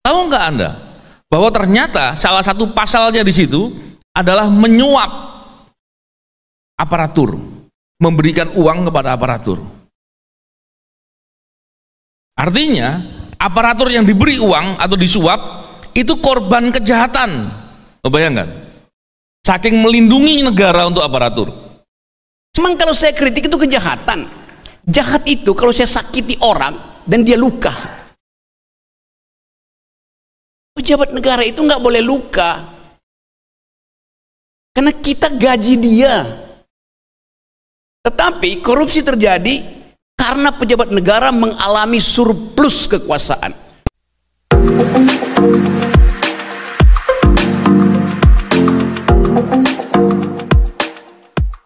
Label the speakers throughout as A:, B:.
A: Tahu nggak Anda bahwa ternyata salah satu pasalnya di situ adalah menyuap aparatur, memberikan uang kepada aparatur. Artinya aparatur yang diberi uang atau disuap itu korban kejahatan. Bayangkan, saking melindungi negara untuk aparatur.
B: Memang kalau saya kritik itu kejahatan. Jahat itu kalau saya sakiti orang dan dia luka. Pejabat negara itu nggak boleh luka, karena kita gaji dia. Tetapi korupsi terjadi karena pejabat negara mengalami surplus kekuasaan.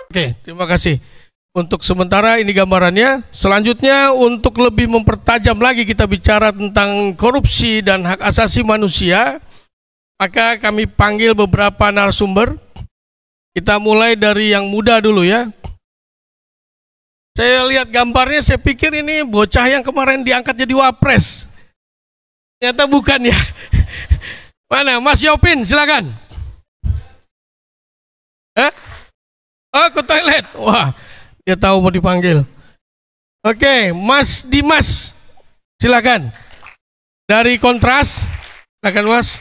C: Oke, terima kasih. Untuk sementara ini gambarannya. Selanjutnya untuk lebih mempertajam lagi kita bicara tentang korupsi dan hak asasi manusia, maka kami panggil beberapa narasumber. Kita mulai dari yang muda dulu ya. Saya lihat gambarnya, saya pikir ini bocah yang kemarin diangkat jadi wapres. Ternyata bukan ya. Mana Mas Yopin, silakan. Oh, ke toilet. Wah, dia tahu mau dipanggil. Oke, Mas Dimas, silakan. Dari Kontras, silakan Mas.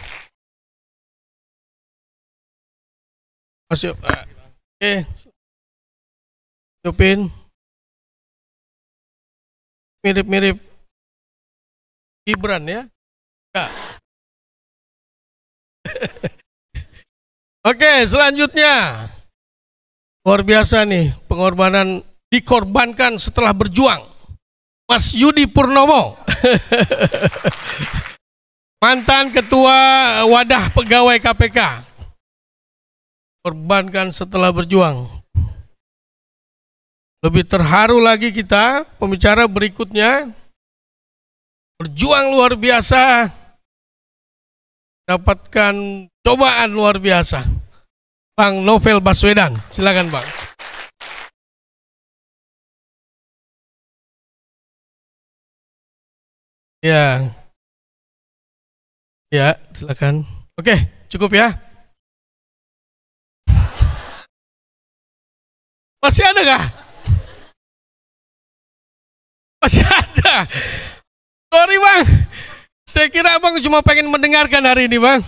C: Mas Yop. Oke. Yopin. Mirip-mirip Gibran ya. Oke, selanjutnya. Luar biasa nih, pengorbanan dikorbankan setelah berjuang. Mas Yudi Purnomo. Mantan Ketua Wadah Pegawai KPK. Korbankan setelah berjuang. Lebih terharu lagi kita, pembicara berikutnya. Berjuang luar biasa. Dapatkan cobaan luar biasa. Bang Novel Baswedan, silakan Bang. Ya, ya silakan. Oke, cukup ya. Masih ada nggak? Masih ada. Sorry Bang, saya kira Bang cuma pengen mendengarkan hari ini Bang.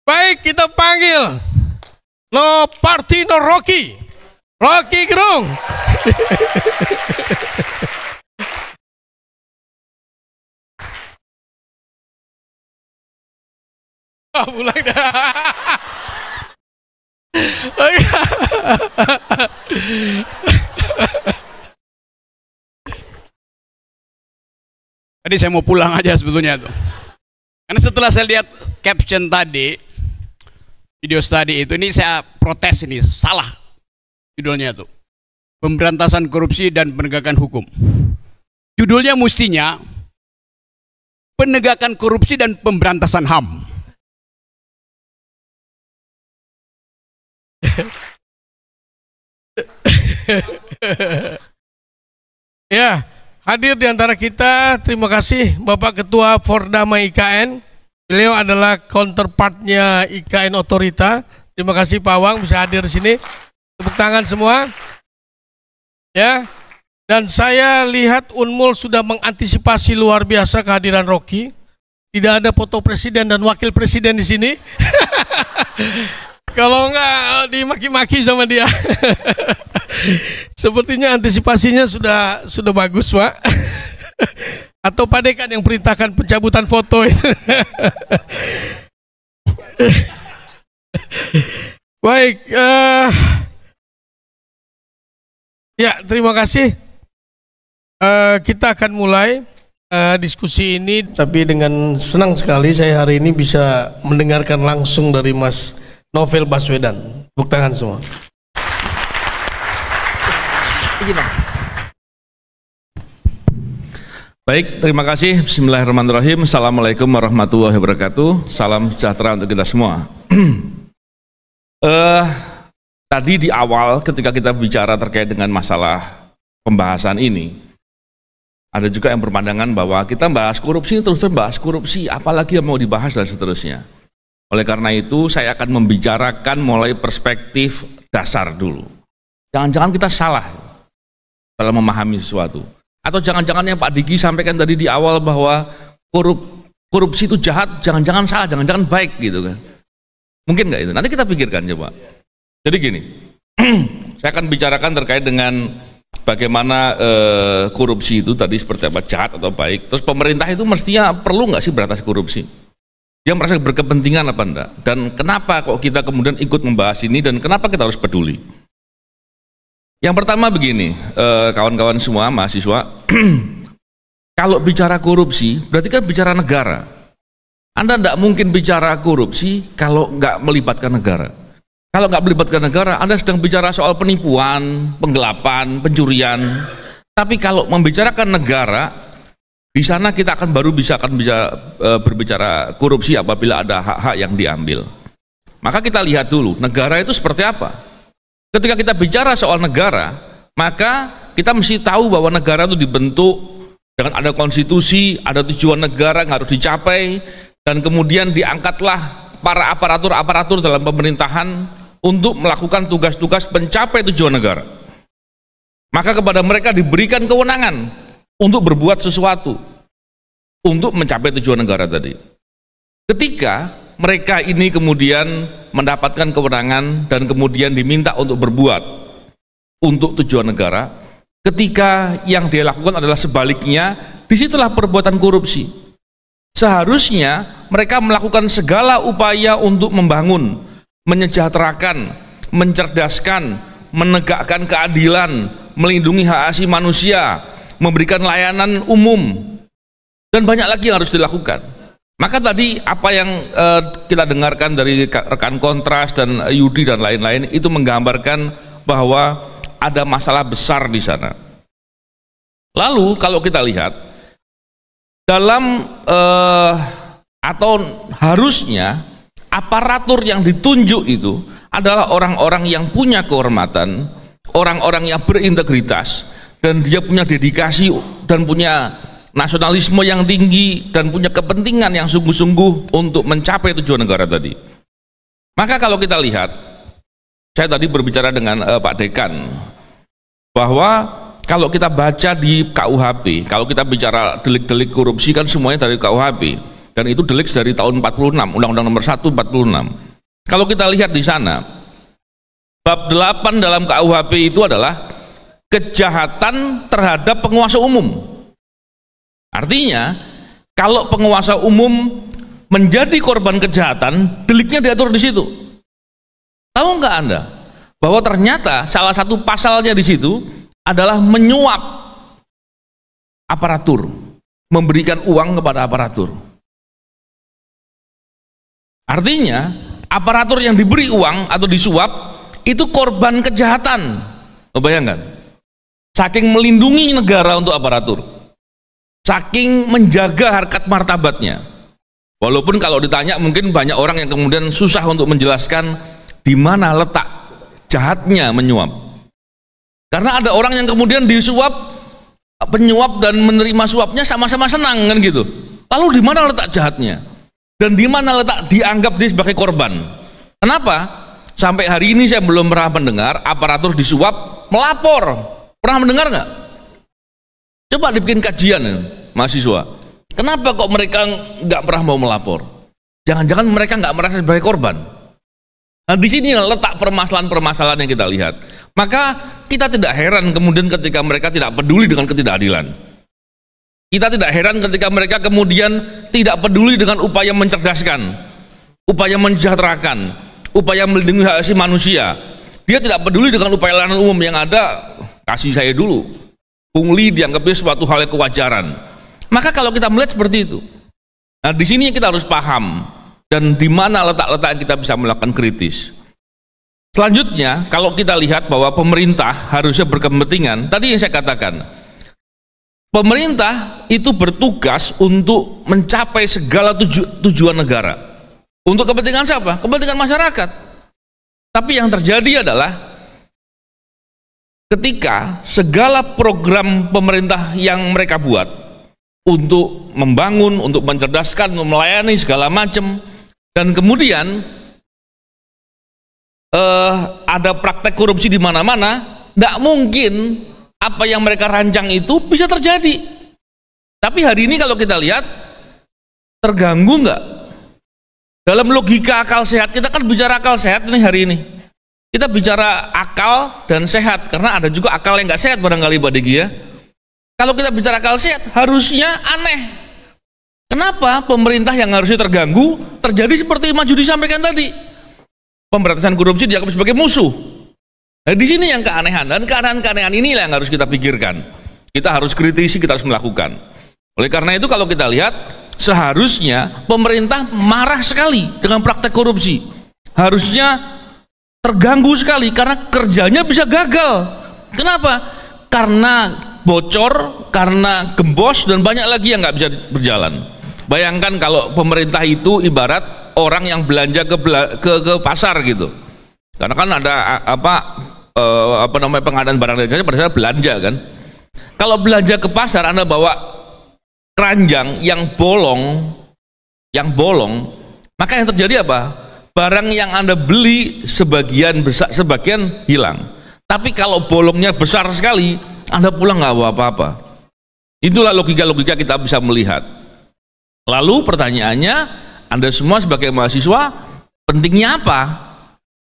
C: Baik, kita panggil. No party no Rocky. Rocky Gerung. Pulang dah.
B: Tadi saya mau pulang aja sebetulnya tuh. Karena setelah saya lihat caption tadi, video tadi itu, ini saya protes, ini salah judulnya tuh. Pemberantasan korupsi dan penegakan hukum. Judulnya mestinya penegakan korupsi dan pemberantasan HAM.
C: Ya, hadir di antara kita, terima kasih Bapak Ketua Fordama IKN. Beliau adalah counterpartnya IKN Otorita. Terima kasih Pak Wang bisa hadir di sini. Tepuk tangan semua. Ya. Dan saya lihat Unmul sudah mengantisipasi luar biasa kehadiran Rocky. Tidak ada foto presiden dan wakil presiden di sini. Kalau enggak dimaki-maki sama dia. Sepertinya antisipasinya sudah bagus, Pak. Atau Pak Dekan yang perintahkan pencabutan foto. Baik, ya terima kasih. Kita akan mulai diskusi ini, tapi dengan senang sekali saya hari ini bisa mendengarkan langsung dari Mas Novel Baswedan. Tepuk tangan semua.
A: Baik, terima kasih. Bismillahirrahmanirrahim. Assalamualaikum warahmatullahi wabarakatuh. Salam sejahtera untuk kita semua. Tadi di awal ketika kita bicara terkait dengan masalah pembahasan ini, Ada juga yang berpandangan bahwa kita bahas korupsi terus bahas korupsi, apalagi yang mau dibahas dan seterusnya. Oleh karena itu saya akan membicarakan mulai perspektif dasar dulu. Jangan-jangan kita salah dalam memahami sesuatu. Atau jangan-jangan yang Pak Diki sampaikan tadi di awal bahwa korupsi itu jahat, jangan-jangan salah, jangan-jangan baik gitu kan. Mungkin nggak itu? Nanti kita pikirkan coba. Jadi gini, saya akan bicarakan terkait dengan bagaimana korupsi itu tadi seperti apa, jahat atau baik. Terus pemerintah itu mestinya perlu nggak sih berantas korupsi? Dia merasa berkepentingan apa enggak? Dan kenapa kok kita kemudian ikut membahas ini dan kenapa kita harus peduli? Yang pertama begini, kawan-kawan semua mahasiswa, kalau bicara korupsi berarti kan bicara negara. Anda tidak mungkin bicara korupsi kalau nggak melibatkan negara. Kalau nggak melibatkan negara, Anda sedang bicara soal penipuan, penggelapan, pencurian. Tapi kalau membicarakan negara, di sana kita akan bisa berbicara korupsi apabila ada hak-hak yang diambil. Maka kita lihat dulu negara itu seperti apa. Ketika kita bicara soal negara, maka kita mesti tahu bahwa negara itu dibentuk dengan ada konstitusi, ada tujuan negara yang harus dicapai, dan kemudian diangkatlah para aparatur dalam pemerintahan untuk melakukan tugas-tugas pencapai tujuan negara. Maka kepada mereka diberikan kewenangan untuk berbuat sesuatu untuk mencapai tujuan negara tadi. Ketika mereka ini kemudian mendapatkan kewenangan dan kemudian diminta untuk berbuat untuk tujuan negara, ketika yang dia lakukan adalah sebaliknya, disitulah perbuatan korupsi. Seharusnya mereka melakukan segala upaya untuk membangun, menyejahterakan, mencerdaskan, menegakkan keadilan, melindungi hak asasi manusia, memberikan layanan umum, dan banyak lagi yang harus dilakukan. Maka tadi apa yang kita dengarkan dari rekan Kontras dan Yudi dan lain-lain itu menggambarkan bahwa ada masalah besar di sana. Lalu kalau kita lihat dalam atau harusnya aparatur yang ditunjuk itu adalah orang-orang yang punya kehormatan, orang-orang yang berintegritas, dan dia punya dedikasi dan punya nasionalisme yang tinggi dan punya kepentingan yang sungguh-sungguh untuk mencapai tujuan negara tadi. Maka kalau kita lihat, saya tadi berbicara dengan Pak Dekan bahwa kalau kita baca di KUHP, kalau kita bicara delik-delik korupsi kan semuanya dari KUHP, dan itu delik dari tahun 46, Undang-Undang Nomor 1 46. Kalau kita lihat di sana, bab 8 dalam KUHP itu adalah kejahatan terhadap penguasa umum. Artinya, kalau penguasa umum menjadi korban kejahatan, deliknya diatur di situ. Tahu nggak Anda bahwa ternyata salah satu pasalnya di situ adalah menyuap aparatur, memberikan uang kepada aparatur. Artinya, aparatur yang diberi uang atau disuap itu korban kejahatan. Bayangkan, saking melindungi negara untuk aparatur, saking menjaga harkat martabatnya. Walaupun kalau ditanya mungkin banyak orang yang kemudian susah untuk menjelaskan di mana letak jahatnya menyuap. Karena ada orang yang kemudian disuap, penyuap dan menerima suapnya sama-sama senang kan gitu. Lalu di mana letak jahatnya? Dan di mana letak dianggap dia sebagai korban? Kenapa? Sampai hari ini saya belum pernah mendengar aparatur disuap melapor. Pernah mendengar nggak? Coba dibikin kajian ya, mahasiswa. Kenapa kok mereka nggak pernah mau melapor? Jangan-jangan mereka nggak merasa sebagai korban. Nah, di sini letak permasalahan-permasalahan yang kita lihat. Maka kita tidak heran kemudian ketika mereka tidak peduli dengan ketidakadilan. Kita tidak heran ketika mereka kemudian tidak peduli dengan upaya mencerdaskan, upaya mensejahterakan, upaya melindungi hak asasi manusia. Dia tidak peduli dengan upaya layanan umum yang ada. Kasih saya dulu. Pungli dianggapnya suatu hal yang kewajaran. Maka kalau kita melihat seperti itu, nah di sini kita harus paham dan di mana letak-letak yang kita bisa melakukan kritis. Selanjutnya, kalau kita lihat bahwa pemerintah harusnya berkepentingan, tadi yang saya katakan, pemerintah itu bertugas untuk mencapai segala tujuan negara. Untuk kepentingan siapa? Kepentingan masyarakat. Tapi yang terjadi adalah ketika segala program pemerintah yang mereka buat untuk membangun, untuk mencerdaskan, untuk melayani segala macam, dan kemudian ada praktek korupsi di mana-mana, tidak mungkin apa yang mereka rancang itu bisa terjadi. Tapi hari ini kalau kita lihat, terganggu nggak? Dalam logika akal sehat, kita kan bicara akal sehat nih hari ini. Kita bicara akal dan sehat, karena ada juga akal yang nggak sehat barangkali Pak Diki ya. Kalau kita bicara akal sehat, harusnya aneh. Kenapa pemerintah yang harusnya terganggu terjadi seperti Maju disampaikan tadi? Pemberantasan korupsi dianggap sebagai musuh. Nah, di sini yang keanehan, dan keanehan-keanehan inilah yang harus kita pikirkan. Kita harus kritisi, kita harus melakukan. Oleh karena itu kalau kita lihat, seharusnya pemerintah marah sekali dengan praktek korupsi. Harusnya terganggu sekali karena kerjanya bisa gagal. Kenapa? Karena bocor, karena gembos, dan banyak lagi yang nggak bisa berjalan. Bayangkan kalau pemerintah itu ibarat orang yang belanja ke pasar gitu. Karena kan ada apa namanya pengadaan barang dan jasa pada saat belanja kan. Kalau belanja ke pasar, Anda bawa keranjang yang bolong, maka yang terjadi apa? Barang yang Anda beli sebagian besar, sebagian hilang. Tapi kalau bolongnya besar sekali, Anda pulang nggak bawa apa-apa. Itulah logika-logika kita bisa melihat. Lalu pertanyaannya, Anda semua sebagai mahasiswa, pentingnya apa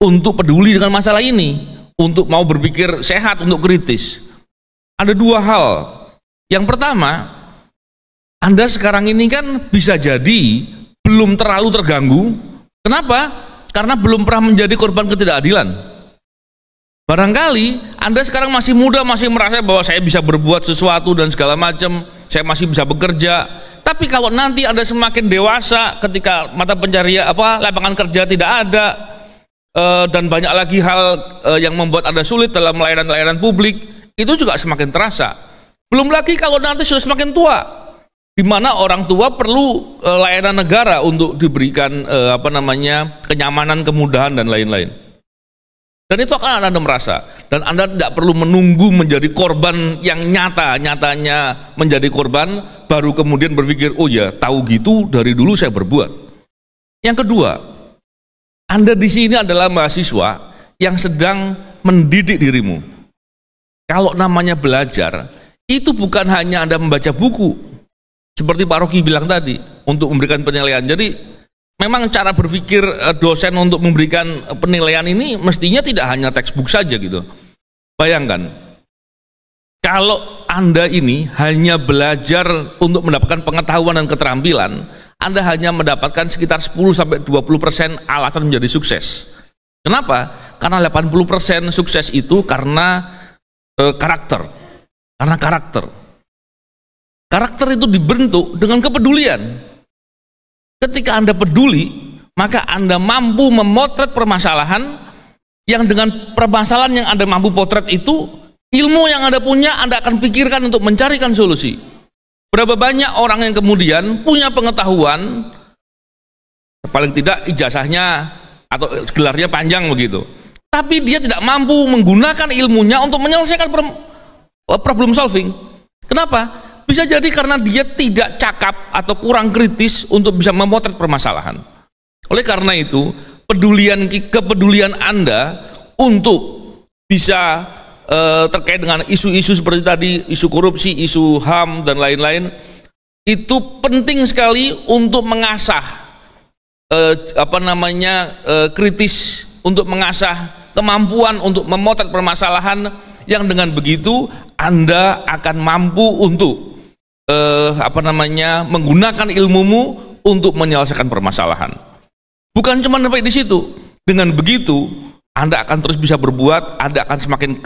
A: untuk peduli dengan masalah ini, untuk mau berpikir sehat, untuk kritis? Ada dua hal. Yang pertama, Anda sekarang ini kan bisa jadi belum terlalu terganggu. Kenapa? Karena belum pernah menjadi korban ketidakadilan. Barangkali Anda sekarang masih muda, masih merasa bahwa saya bisa berbuat sesuatu dan segala macam, saya masih bisa bekerja. Tapi kalau nanti Anda semakin dewasa, ketika mata pencarian lapangan kerja tidak ada, dan banyak lagi hal yang membuat Anda sulit dalam layanan-layanan publik, itu juga semakin terasa. Belum lagi kalau nanti sudah semakin tua, di mana orang tua perlu layanan negara untuk diberikan kenyamanan, kemudahan, dan lain-lain. Dan itu akan Anda merasa, dan Anda tidak perlu menunggu menjadi korban yang nyatanya menjadi korban, baru kemudian berpikir, oh ya tahu gitu dari dulu saya berbuat. Yang kedua, Anda di sini adalah mahasiswa yang sedang mendidik dirimu. Kalau namanya belajar, itu bukan hanya Anda membaca buku, seperti Pak Rocky bilang tadi, untuk memberikan penilaian. Jadi memang cara berpikir dosen untuk memberikan penilaian ini mestinya tidak hanya textbook saja gitu. Bayangkan, kalau Anda ini hanya belajar untuk mendapatkan pengetahuan dan keterampilan, Anda hanya mendapatkan sekitar 10-20% alasan menjadi sukses. Kenapa? Karena 80% sukses itu karena karakter. Karena karakter. Karakter itu dibentuk dengan kepedulian. Ketika Anda peduli, maka Anda mampu memotret permasalahan, yang dengan permasalahan yang Anda mampu potret itu, ilmu yang Anda punya, Anda akan pikirkan untuk mencarikan solusi. Berapa banyak orang yang kemudian punya pengetahuan, paling tidak ijazahnya atau gelarnya panjang begitu, tapi dia tidak mampu menggunakan ilmunya untuk menyelesaikan problem solving. Kenapa? Bisa jadi karena dia tidak cakap atau kurang kritis untuk bisa memotret permasalahan. Oleh karena itu, kepedulian Anda untuk bisa terkait dengan isu-isu seperti tadi, isu korupsi, isu HAM, dan lain-lain, itu penting sekali untuk mengasah kritis, untuk mengasah kemampuan untuk memotret permasalahan, yang dengan begitu Anda akan mampu untuk menggunakan ilmumu untuk menyelesaikan permasalahan. Bukan cuma sampai di situ. Dengan begitu Anda akan terus bisa berbuat, Anda akan semakin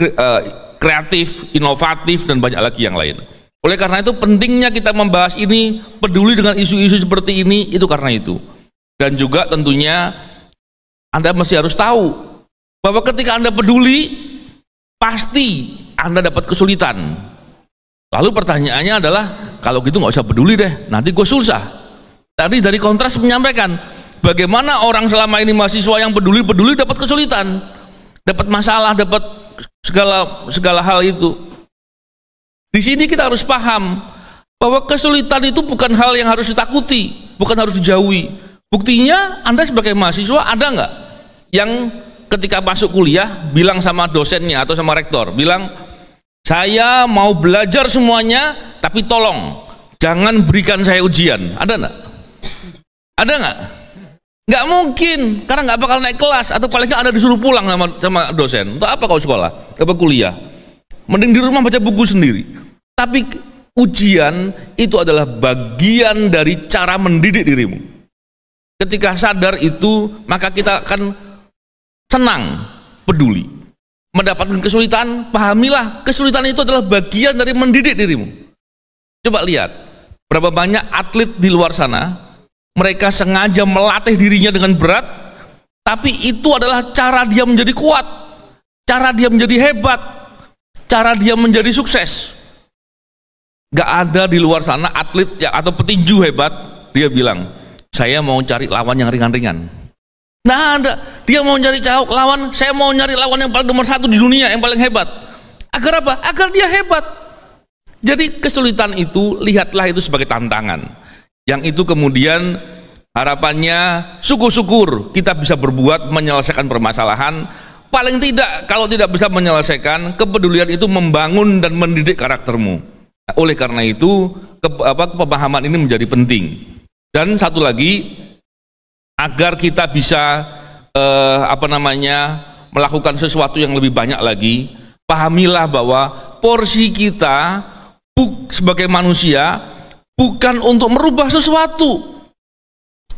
A: kreatif, inovatif, dan banyak lagi yang lain. Oleh karena itu pentingnya kita membahas ini, peduli dengan isu-isu seperti ini, itu karena itu. Dan juga tentunya Anda mesti harus tahu bahwa ketika Anda peduli, pasti Anda dapat kesulitan. Lalu pertanyaannya adalah, kalau gitu nggak usah peduli deh, nanti gue susah. Tadi dari Kontras menyampaikan, bagaimana orang selama ini mahasiswa yang peduli dapat kesulitan, dapat masalah, dapat segala hal itu. Di sini kita harus paham bahwa kesulitan itu bukan hal yang harus ditakuti, bukan harus dijauhi. Buktinya Anda sebagai mahasiswa ada nggak yang ketika masuk kuliah bilang sama dosennya atau sama rektor, bilang saya mau belajar semuanya tapi tolong jangan berikan saya ujian. Ada nggak? Ada nggak? Nggak mungkin, karena nggak bakal naik kelas atau paling nggak Anda disuruh pulang sama dosen. Untuk apa kau sekolah? Apa kuliah? Mending di rumah baca buku sendiri. Tapi ujian itu adalah bagian dari cara mendidik dirimu. Ketika sadar itu, maka kita akan senang, peduli. Mendapatkan kesulitan, pahamilah kesulitan itu adalah bagian dari mendidik dirimu. Coba lihat, berapa banyak atlet di luar sana, mereka sengaja melatih dirinya dengan berat, tapi itu adalah cara dia menjadi kuat, cara dia menjadi hebat, cara dia menjadi sukses. Gak ada di luar sana atlet ya, atau petinju hebat, dia bilang, saya mau cari lawan yang ringan-ringan. Nah, ada, dia mau cari lawan, saya mau nyari lawan yang paling nomor 1 di dunia, yang paling hebat. Agar apa? Agar dia hebat. Jadi kesulitan itu, lihatlah itu sebagai tantangan. Yang itu kemudian harapannya syukur-syukur kita bisa berbuat menyelesaikan permasalahan. Paling tidak kalau tidak bisa menyelesaikan, kepedulian itu membangun dan mendidik karaktermu. Oleh karena itu pemahaman ini menjadi penting. Dan satu lagi, agar kita bisa melakukan sesuatu yang lebih banyak lagi, pahamilah bahwa porsi kita sebagai manusia bukan untuk merubah sesuatu.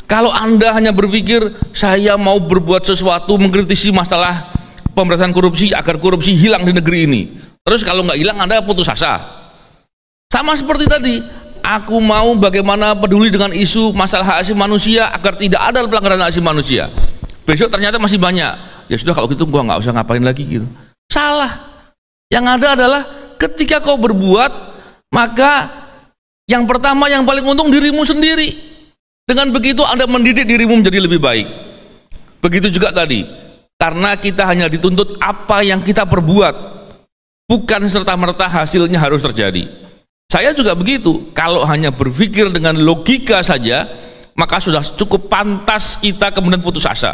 A: Kalau Anda hanya berpikir saya mau berbuat sesuatu, mengkritisi masalah pemberantasan korupsi agar korupsi hilang di negeri ini, terus kalau nggak hilang Anda putus asa. Sama seperti tadi, aku mau bagaimana peduli dengan isu masalah hak asasi manusia agar tidak ada pelanggaran hak asasi manusia. Besok ternyata masih banyak. Ya sudah, kalau gitu gua nggak usah ngapain lagi gitu. Salah. Yang ada adalah ketika kau berbuat, maka yang pertama yang paling untung dirimu sendiri. Dengan begitu Anda mendidik dirimu menjadi lebih baik. Begitu juga tadi, karena kita hanya dituntut apa yang kita perbuat, bukan serta-merta hasilnya harus terjadi. Saya juga begitu, kalau hanya berpikir dengan logika saja, maka sudah cukup pantas kita kemudian putus asa.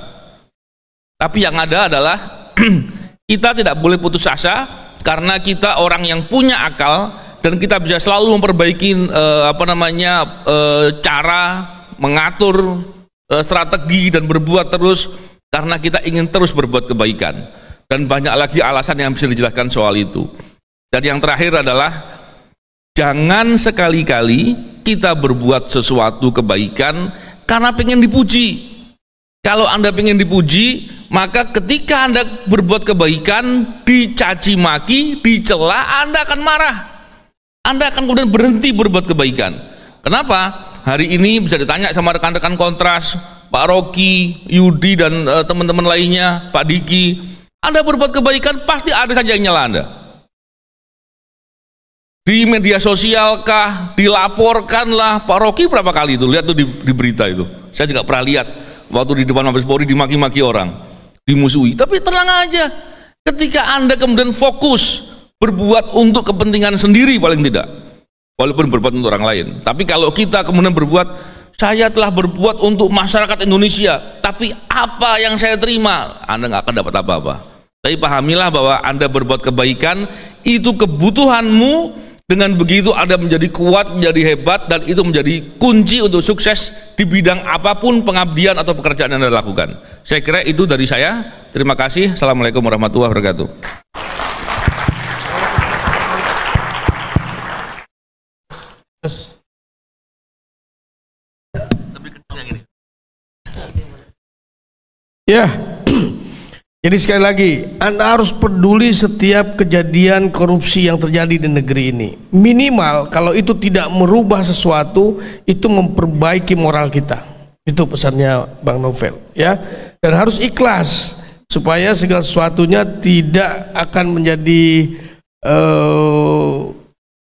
A: Tapi yang ada adalah kita tidak boleh putus asa, karena kita orang yang punya akal dan kita bisa selalu memperbaiki cara mengatur strategi dan berbuat terus, karena kita ingin terus berbuat kebaikan. Dan banyak lagi alasan yang bisa dijelaskan soal itu. Dan yang terakhir adalah jangan sekali-kali kita berbuat sesuatu kebaikan karena pengen dipuji. Kalau Anda pengen dipuji, maka ketika Anda berbuat kebaikan, dicaci maki, dicela, Anda akan marah. Anda akan kemudian berhenti berbuat kebaikan. Kenapa? Hari ini bisa ditanya sama rekan-rekan Kontras, Pak Rocky, Yudi, dan teman-teman lainnya, Pak Diki, Anda berbuat kebaikan, pasti ada saja yang nyela Anda. Di media sosial kah, dilaporkanlah. Pak Rocky berapa kali itu, lihat tuh di berita itu. Saya juga pernah lihat waktu di depan Mabes Polri dimaki-maki orang, dimusuhi. Tapi tenang aja, ketika Anda kemudian fokus berbuat untuk kepentingan sendiri paling tidak, walaupun berbuat untuk orang lain. Tapi kalau kita kemudian berbuat, saya telah berbuat untuk masyarakat Indonesia, tapi apa yang saya terima, Anda nggak akan dapat apa-apa. Tapi pahamilah bahwa Anda berbuat kebaikan, itu kebutuhanmu. Dengan begitu Anda menjadi kuat, menjadi hebat, dan itu menjadi kunci untuk sukses di bidang apapun pengabdian atau pekerjaan yang Anda lakukan. Saya kira itu dari saya. Terima kasih. Assalamualaikum warahmatullahi wabarakatuh.
C: Ya. Jadi sekali lagi, Anda harus peduli setiap kejadian korupsi yang terjadi di negeri ini. Minimal kalau itu tidak merubah sesuatu, itu memperbaiki moral kita. Itu pesannya Bang Novel, ya. Dan harus ikhlas supaya segala sesuatunya tidak akan menjadi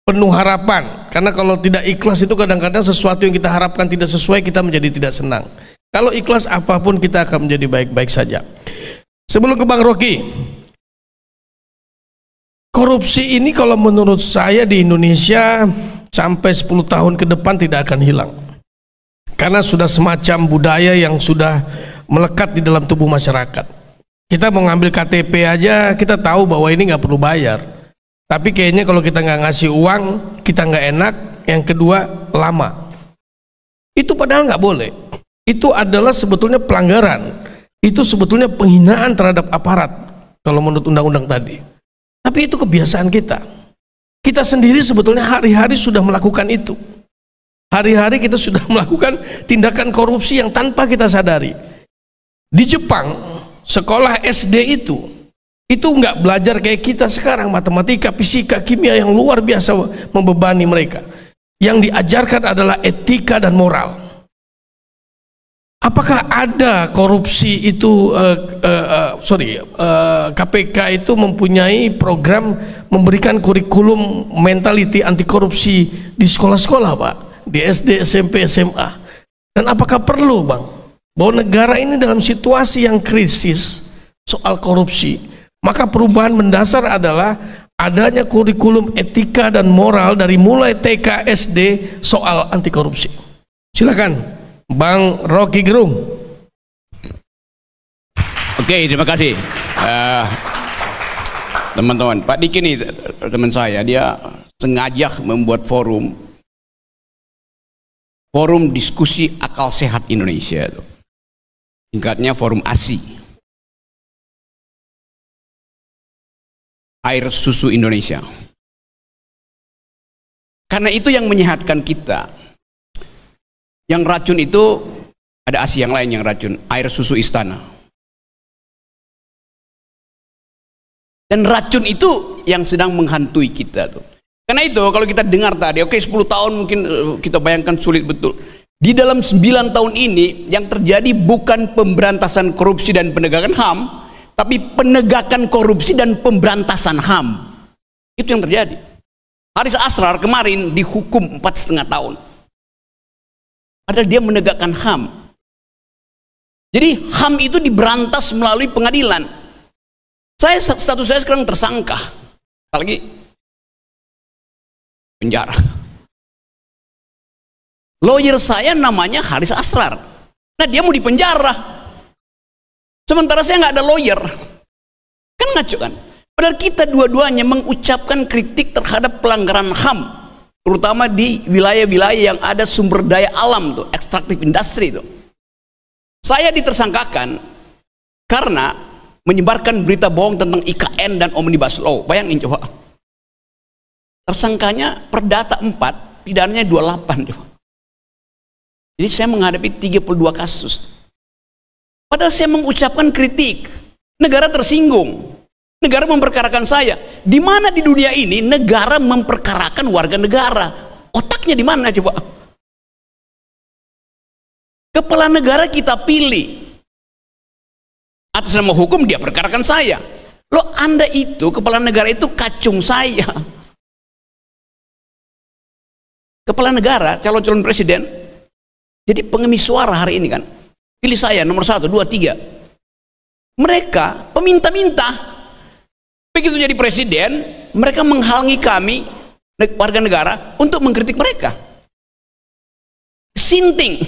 C: penuh harapan. Karena kalau tidak ikhlas itu kadang-kadang sesuatu yang kita harapkan tidak sesuai, kita menjadi tidak senang. Kalau ikhlas apapun kita akan menjadi baik-baik saja. Sebelum ke Bang Rocky, Korupsi ini kalau menurut saya di Indonesia sampai 10 tahun ke depan tidak akan hilang, karena sudah semacam budaya yang sudah melekat di dalam tubuh masyarakat. Kita mau ngambil KTP aja kita tahu bahwa ini nggak perlu bayar, tapi kayaknya kalau kita nggak ngasih uang kita nggak enak. Yang kedua, lama. Itu padahal nggak boleh. Itu adalah sebetulnya pelanggaran. Itu sebetulnya penghinaan terhadap aparat kalau menurut undang-undang tadi. Tapi itu kebiasaan kita. Kita sendiri sebetulnya hari-hari sudah melakukan itu. Hari-hari kita sudah melakukan tindakan korupsi yang tanpa kita sadari. Di Jepang, sekolah SD itu nggak belajar kayak kita sekarang, matematika, fisika, kimia yang luar biasa membebani mereka. Yang diajarkan adalah etika dan moral. Apakah ada korupsi itu, KPK itu mempunyai program memberikan kurikulum mentality anti korupsi di sekolah-sekolah, Pak? Di SD, SMP, SMA. Dan apakah perlu, Bang, bahwa negara ini dalam situasi yang krisis soal korupsi, maka perubahan mendasar adalah adanya kurikulum etika dan moral dari mulai TK, SD soal anti korupsi. Silakan, Bang Rocky Gerung.
B: Oke, terima kasih teman-teman. Pak Diki ini teman saya, dia sengaja membuat forum diskusi akal sehat Indonesia, singkatnya forum ASI, air susu Indonesia. Karena itu yang menyehatkan kita. Yang racun itu ada ASI yang lain yang racun, air susu istana. Dan racun itu yang sedang menghantui kita tuh. Karena itu kalau kita dengar tadi, oke 10 tahun mungkin kita bayangkan sulit betul. Di dalam 9 tahun ini yang terjadi bukan pemberantasan korupsi dan penegakan HAM, tapi penegakan korupsi dan pemberantasan HAM. Itu yang terjadi. Haris Asrar kemarin dihukum 4,5 tahun. Padahal dia menegakkan HAM. Jadi HAM itu diberantas melalui pengadilan. Status saya sekarang tersangka. Apalagi penjara. Lawyer saya namanya Haris Asrar. Nah, dia mau dipenjara. Sementara saya nggak ada lawyer. Kan ngaco kan? Padahal kita dua-duanya mengucapkan kritik terhadap pelanggaran HAM, terutama di wilayah-wilayah yang ada sumber daya alam tuh, ekstraktif industri tuh. Saya ditersangkakan karena menyebarkan berita bohong tentang IKN dan Omnibus Law. Bayangin coba. Tersangkanya perdata 4, pidananya 28 coba. Jadi saya menghadapi 32 kasus. Padahal saya mengucapkan kritik. Negara tersinggung. Negara memperkarakan saya. Di mana di dunia ini negara memperkarakan warga negara? Otaknya di mana coba? Kepala negara kita pilih. Atas nama hukum dia perkarakan saya. Loh, Anda itu kepala negara itu kacung saya. Kepala negara, calon-calon presiden, jadi pengemis suara hari ini kan. Pilih saya nomor 1, 2, 3. Mereka peminta-minta. Begitu jadi presiden, mereka menghalangi kami warga negara untuk mengkritik mereka. Sinting.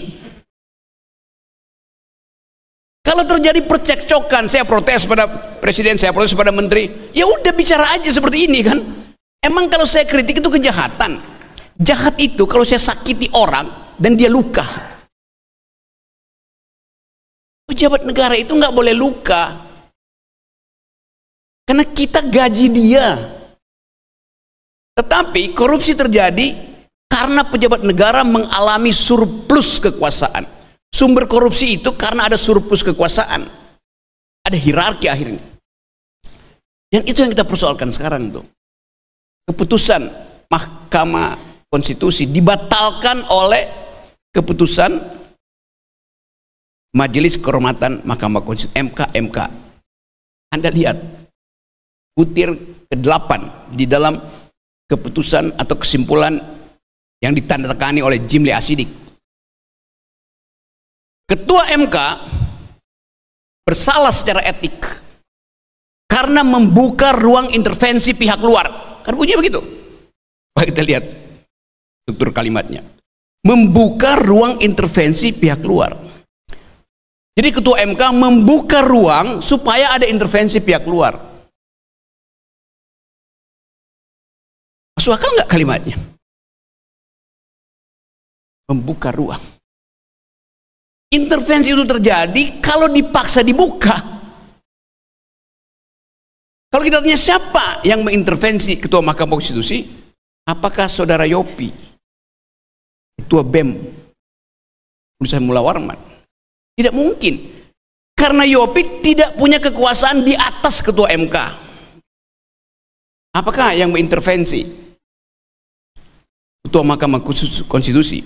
B: Kalau terjadi percekcokan, saya protes pada presiden, saya protes pada menteri, ya udah bicara aja seperti ini kan. Emang kalau saya kritik itu kejahatan? Jahat itu kalau saya sakiti orang dan dia luka. Pejabat negara itu nggak boleh luka. Karena kita gaji dia. Tetapi korupsi terjadi karena pejabat negara mengalami surplus kekuasaan. Sumber korupsi itu karena ada surplus kekuasaan. Ada hierarki akhirnya. Dan itu yang kita persoalkan sekarang tuh. Keputusan Mahkamah Konstitusi dibatalkan oleh keputusan Majelis Kehormatan Mahkamah Konstitusi, MK. Anda lihat butir ke-8 di dalam keputusan atau kesimpulan yang ditandatangani oleh Jimli Asidik. Ketua MK bersalah secara etik karena membuka ruang intervensi pihak luar. Kan bunyinya begitu. Mari kita lihat struktur kalimatnya. Membuka ruang intervensi pihak luar. Jadi ketua MK membuka ruang supaya ada intervensi pihak luar. Masuk akal nggak kalimatnya? Membuka ruang. Intervensi itu terjadi kalau dipaksa dibuka. Kalau kita tanya siapa yang mengintervensi ketua Mahkamah Konstitusi, apakah saudara Yopi, ketua BEM Universitas Mula Warman? Tidak mungkin, karena Yopi tidak punya kekuasaan di atas ketua MK. Apakah yang mengintervensi ketua Mahkamah Konstitusi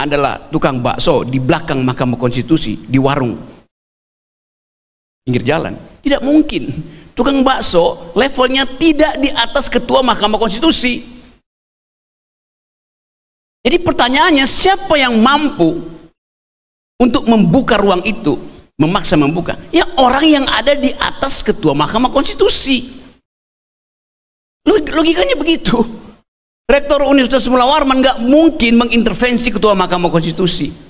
B: adalah tukang bakso di belakang Mahkamah Konstitusi di warung pinggir jalan? Tidak mungkin. Tukang bakso levelnya tidak di atas ketua Mahkamah Konstitusi. Jadi pertanyaannya, siapa yang mampu untuk membuka ruang itu, memaksa membuka? Ya orang yang ada di atas ketua Mahkamah Konstitusi. Logikanya begitu. Rektor Universitas Mula Warman nggak mungkin mengintervensi ketua Mahkamah Konstitusi.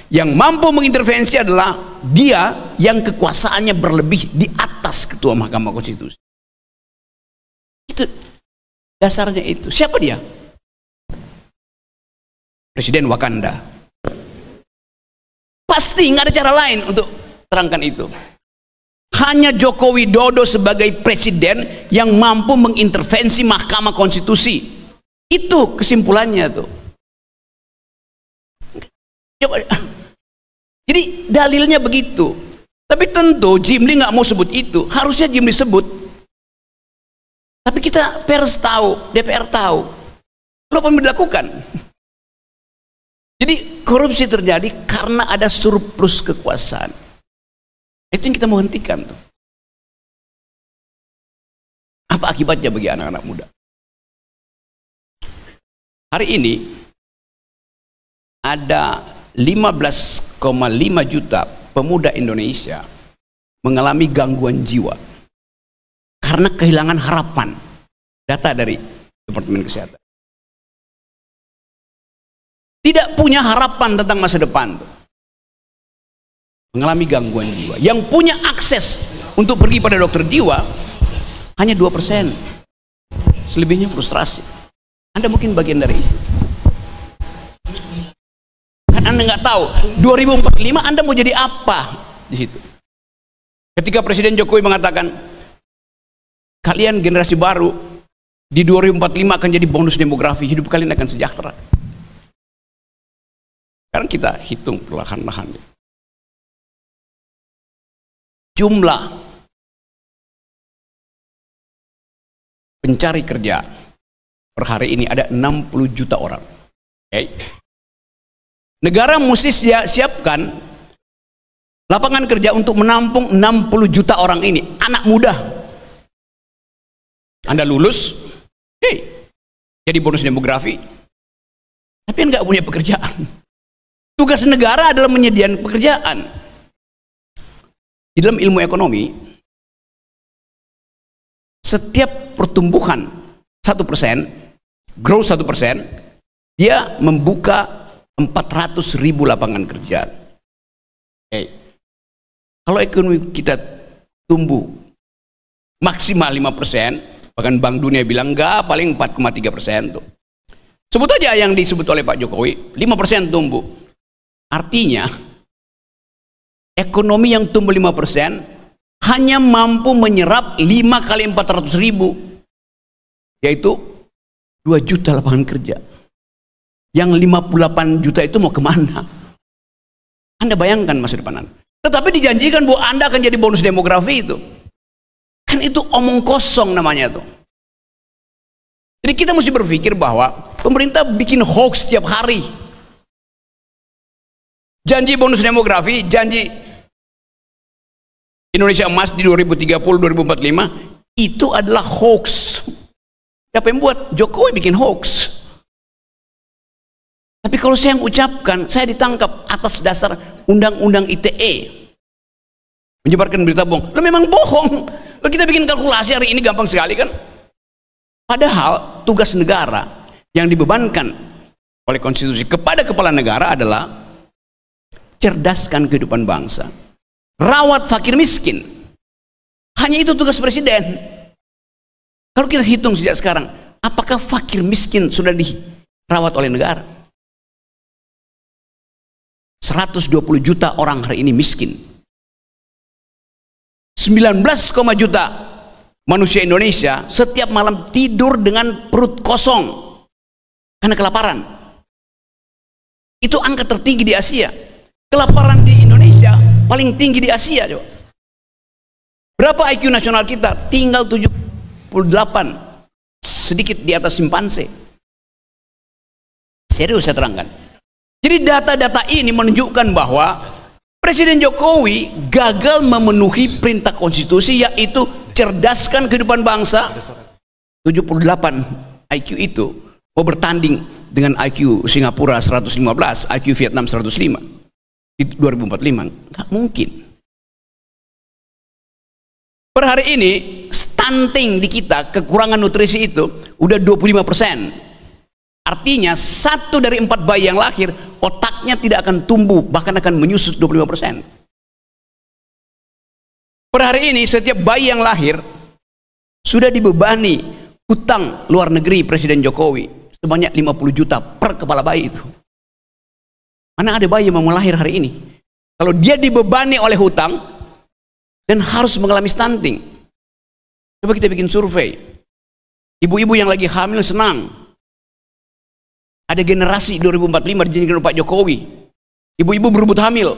B: Yang mampu mengintervensi adalah dia yang kekuasaannya berlebih di atas ketua Mahkamah Konstitusi. Itu dasarnya itu. Siapa dia? Presiden Wakanda. Pasti nggak ada cara lain untuk terangkan itu. Hanya Joko Widodo sebagai presiden yang mampu mengintervensi Mahkamah Konstitusi. Itu kesimpulannya tuh. Jadi dalilnya begitu. Tapi tentu Jimli nggak mau sebut itu. Harusnya Jimli sebut. Tapi kita pers tahu, DPR tahu. Lo apa yang dilakukan? Jadi korupsi terjadi karena ada surplus kekuasaan. Itu yang kita mau hentikan tuh. Apa akibatnya bagi anak-anak muda? Hari ini ada 15,5 juta pemuda Indonesia mengalami gangguan jiwa karena kehilangan harapan. Data dari Departemen Kesehatan. Tidak punya harapan tentang masa depan tuh. Mengalami gangguan jiwa. Yang punya akses untuk pergi pada dokter jiwa hanya 2%. Selebihnya frustrasi. Anda mungkin bagian dari itu. Kan Anda nggak tahu 2045 Anda mau jadi apa di situ. Ketika Presiden Jokowi mengatakan kalian generasi baru di 2045 akan jadi bonus demografi, hidup kalian akan sejahtera. Sekarang kita hitung perlahan-lahan. Jumlah pencari kerja per hari ini ada 60 juta orang. Okay. Negara mesti siapkan lapangan kerja untuk menampung 60 juta orang ini, anak muda. Anda lulus, jadi bonus demografi, tapi nggak punya pekerjaan. Tugas negara adalah menyediakan pekerjaan. Di dalam ilmu ekonomi, setiap pertumbuhan 1%, growth 1%, dia membuka 400.000 lapangan kerja. Kalau ekonomi kita tumbuh maksimal 5%, bahkan Bank Dunia bilang enggak, paling 4,3% tuh. Sebut aja yang disebut oleh Pak Jokowi, 5% tumbuh. Artinya ekonomi yang tumbuh 5% hanya mampu menyerap 5 kali 400.000, yaitu 2 juta lapangan kerja. Yang 58 juta itu mau kemana? Anda bayangkan masa depan Anda. Tetapi dijanjikan bahwa Anda akan jadi bonus demografi itu. Kan itu omong kosong namanya tuh. Jadi kita mesti berpikir bahwa pemerintah bikin hoax setiap hari. Janji bonus demografi, janji Indonesia emas di 2030-2045 itu adalah hoax. Siapa yang buat? Jokowi bikin hoax. Tapi kalau saya yang ucapkan, saya ditangkap atas dasar undang-undang ITE, menyebarkan berita bohong. Lo memang bohong. Kalau kita bikin kalkulasi hari ini gampang sekali kan. Padahal tugas negara yang dibebankan oleh konstitusi kepada kepala negara adalah cerdaskan kehidupan bangsa, rawat fakir miskin. Hanya itu tugas presiden. Kalau kita hitung sejak sekarang, apakah fakir miskin sudah dirawat oleh negara? 120 juta orang hari ini miskin. 19, juta manusia Indonesia setiap malam tidur dengan perut kosong karena kelaparan. Itu angka tertinggi di Asia. Kelaparan di Indonesia paling tinggi di Asia. Coba. Berapa IQ nasional kita? Tinggal 78, sedikit di atas simpanse. Serius saya terangkan. Jadi data-data ini menunjukkan bahwa Presiden Jokowi gagal memenuhi perintah konstitusi, yaitu cerdaskan kehidupan bangsa. 78 IQ itu mau bertanding dengan IQ Singapura 115, IQ Vietnam 105 di 2045. Nggak mungkin. Per hari ini stunting di kita, kekurangan nutrisi itu udah 25%. Artinya 1 dari 4 bayi yang lahir otaknya tidak akan tumbuh, bahkan akan menyusut 25%. Per hari ini setiap bayi yang lahir sudah dibebani hutang luar negeri Presiden Jokowi sebanyak 50 juta per kepala bayi itu. Mana ada bayi yang mau lahir hari ini kalau dia dibebani oleh hutang dan harus mengalami stunting? Coba kita bikin survei. Ibu-ibu yang lagi hamil senang. Ada generasi 2045 dijadikan Pak Jokowi. Ibu-ibu berebut hamil.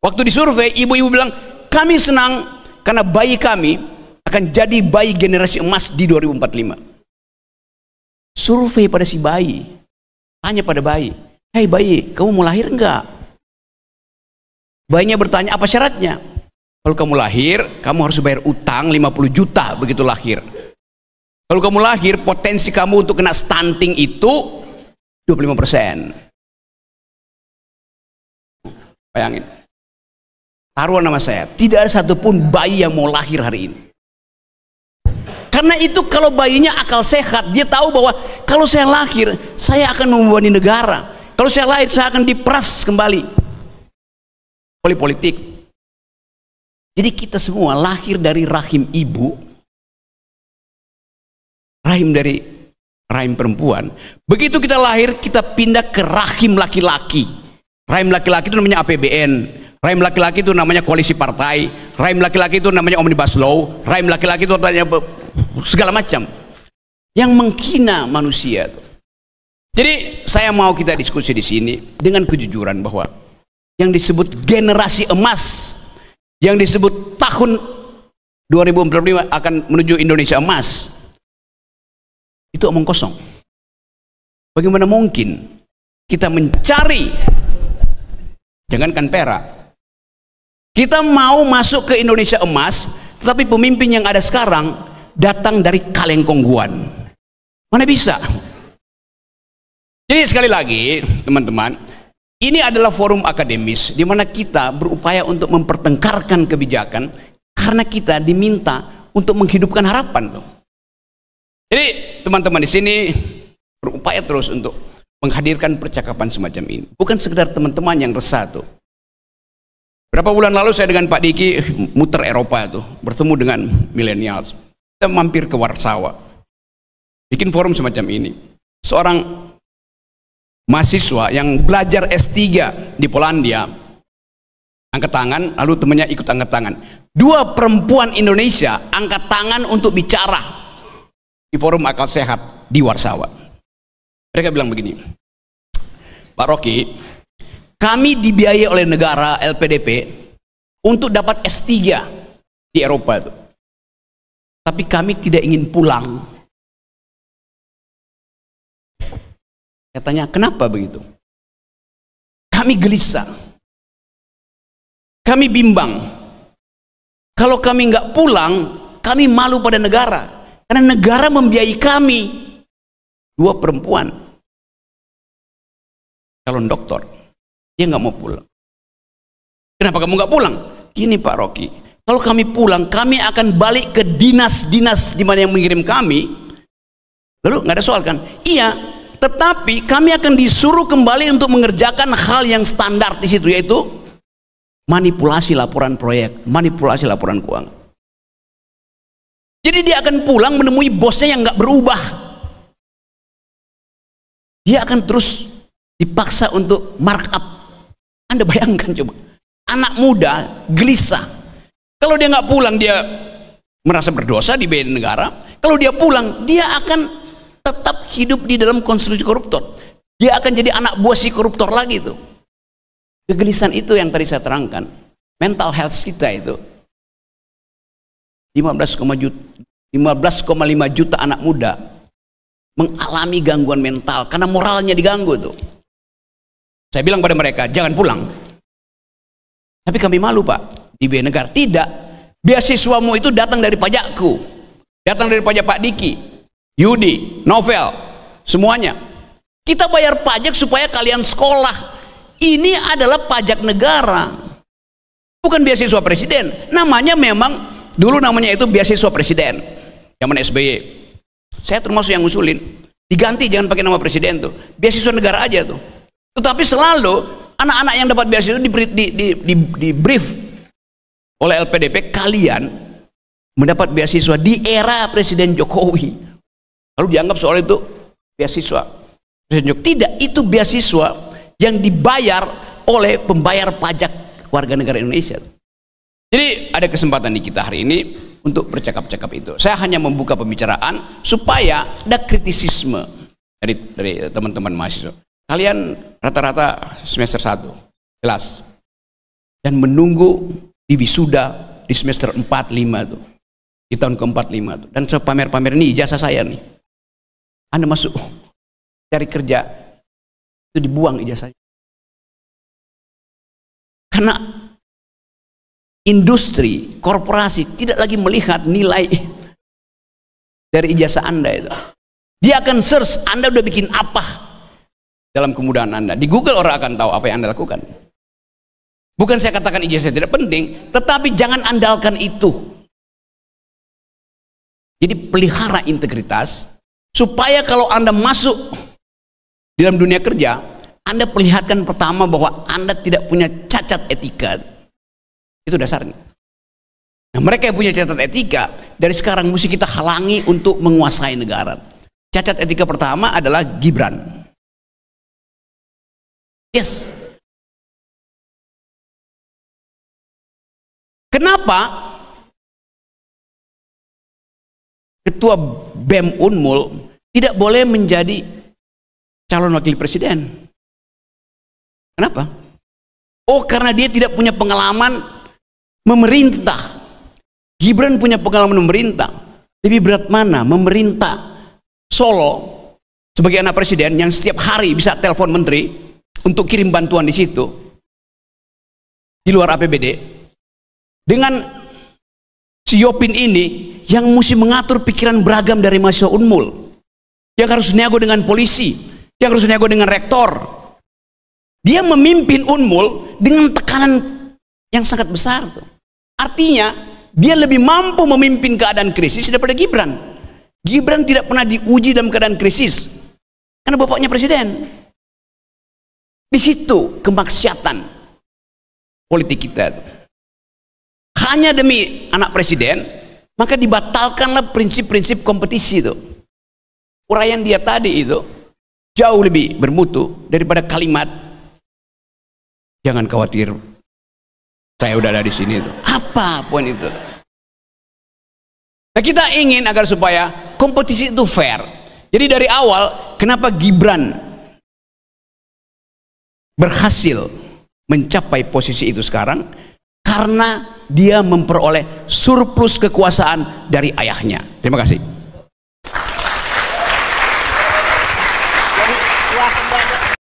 B: Waktu disurvei, ibu-ibu bilang, kami senang karena bayi kami akan jadi bayi generasi emas di 2045. Survei pada si bayi. Tanya pada bayi, hei bayi, kamu mau lahir enggak? Bayinya bertanya, apa syaratnya? Kalau kamu lahir, kamu harus bayar utang 50 juta begitu lahir. Kalau kamu lahir, potensi kamu untuk kena stunting itu 25%. Bayangin. Taruhan nama saya, tidak ada satupun bayi yang mau lahir hari ini. Karena itu kalau bayinya akal sehat, dia tahu bahwa kalau saya lahir, saya akan membebani negara. Kalau saya lahir, saya akan diperas kembali oleh politik. Jadi kita semua lahir dari rahim ibu, rahim dari rahim perempuan. Begitu kita lahir, kita pindah ke rahim laki-laki. Rahim laki-laki itu namanya APBN. Rahim laki-laki itu namanya koalisi partai. Rahim laki-laki itu namanya omnibus law. Rahim laki-laki itu namanya segala macam yang menghina manusia. Jadi saya mau kita diskusi di sini dengan kejujuran bahwa yang disebut generasi emas, yang disebut tahun 2045 akan menuju Indonesia emas, itu omong kosong. Bagaimana mungkin kita mencari, jangankan perak, kita mau masuk ke Indonesia emas, tetapi pemimpin yang ada sekarang datang dari kaleng kongguan. Mana bisa? Jadi sekali lagi teman-teman, ini adalah forum akademis di mana kita berupaya untuk mempertengkarkan kebijakan karena kita diminta untuk menghidupkan harapan tuh. Jadi teman-teman di sini berupaya terus untuk menghadirkan percakapan semacam ini. Bukan sekedar teman-teman yang resah tuh. Berapa bulan lalu saya dengan Pak Diki muter Eropa tuh, bertemu dengan millennials. Kita mampir ke Warsawa, bikin forum semacam ini. Seorang mahasiswa yang belajar S3 di Polandia angkat tangan, lalu temannya ikut angkat tangan. 2 perempuan Indonesia angkat tangan untuk bicara di forum akal sehat di Warsawa. Mereka bilang begini, Pak Rocky, kami dibiayai oleh negara LPDP untuk dapat S3 di Eropa itu. Tapi kami tidak ingin pulang. Katanya, kenapa begitu? Kami gelisah. Kami bimbang. Kalau kami nggak pulang, kami malu pada negara. Karena negara membiayai kami. 2 perempuan, calon doktor, dia nggak mau pulang. Kenapa kamu nggak pulang? Gini Pak Rocky,
D: Kalau kami pulang, kami akan balik ke dinas-dinas di mana yang mengirim kami. Lalu nggak ada soal kan? Iya, tetapi kami akan disuruh kembali untuk mengerjakan hal yang standar di situ, yaitu manipulasi laporan proyek, manipulasi laporan keuangan. Jadi dia akan pulang menemui bosnya yang nggak berubah. Dia akan terus dipaksa untuk markup. Anda bayangkan coba, anak muda gelisah. Kalau dia nggak pulang, dia merasa berdosa di beda negara. Kalau dia pulang, dia akan tetap hidup di dalam konstruksi koruptor. Dia akan jadi anak buah si koruptor lagi tuh. Kegelisahan itu yang tadi saya terangkan. Mental health kita itu 15,5 juta anak muda mengalami gangguan mental karena moralnya diganggu tuh. Saya bilang pada mereka, jangan pulang. Tapi kami malu, Pak. Di biaya negara tidak, beasiswamu itu datang dari pajakku, datang dari pajak Pak Diki, Yudi, Novel, semuanya. Kita bayar pajak supaya kalian sekolah. Ini adalah pajak negara, bukan beasiswa presiden. Namanya memang dulu namanya itu beasiswa presiden zaman SBY. Saya termasuk yang ngusulin diganti, jangan pakai nama presiden tuh, beasiswa negara aja tuh. Tetapi selalu anak-anak yang dapat beasiswa di brief oleh LPDP, kalian mendapat beasiswa di era Presiden Jokowi. Lalu dianggap soal itu beasiswa Presiden Jokowi. Tidak, itu beasiswa yang dibayar oleh pembayar pajak warga negara Indonesia. Jadi ada kesempatan di kita hari ini untuk bercakap-cakap itu. Saya hanya membuka pembicaraan supaya ada kritisisme dari teman-teman mahasiswa. Kalian rata-rata semester 1 kelas dan menunggu di wisuda di semester 4-5 tuh, di tahun ke-4-5 tuh, dan saya pamer-pamer, ini ijazah saya nih. Anda masuk cari kerja itu dibuang ijazahnya karena industri, korporasi tidak lagi melihat nilai dari ijazah Anda itu. Dia akan search Anda udah bikin apa dalam kemudahan Anda. Di Google orang akan tahu apa yang Anda lakukan. Bukan saya katakan ijazah tidak penting, tetapi jangan andalkan itu. Jadi pelihara integritas supaya kalau Anda masuk di dalam dunia kerja, Anda perlihatkan pertama bahwa Anda tidak punya cacat etika. Itu dasarnya. Nah, mereka yang punya cacat etika dari sekarang mesti kita halangi untuk menguasai negara. Cacat etika pertama adalah Gibran. Yes. Kenapa Ketua BEM Unmul tidak boleh menjadi calon wakil presiden? Kenapa? Oh, karena dia tidak punya pengalaman memerintah. Gibran punya pengalaman memerintah. Lebih berat mana? Memerintah Solo sebagai anak presiden yang setiap hari bisa telepon menteri untuk kirim bantuan di situ di luar APBD, dengan si Yopin ini yang mesti mengatur pikiran beragam dari mahasiswa Unmul, yang harus nego dengan polisi, yang harus nego dengan rektor. Dia memimpin Unmul dengan tekanan yang sangat besar tuh. Artinya dia lebih mampu memimpin keadaan krisis daripada Gibran. Gibran tidak pernah diuji dalam keadaan krisis karena bapaknya presiden. Di situ kemaksiatan politik kita tuh. Hanya demi anak presiden, maka dibatalkanlah prinsip-prinsip kompetisi itu. Uraian dia tadi itu jauh lebih bermutu daripada kalimat jangan khawatir, saya udah ada di sini itu. Apa poin itu? Nah, kita ingin agar supaya kompetisi itu fair. Jadi dari awal, kenapa Gibran berhasil mencapai posisi itu sekarang? Karena dia memperoleh surplus kekuasaan dari ayahnya. Terima kasih.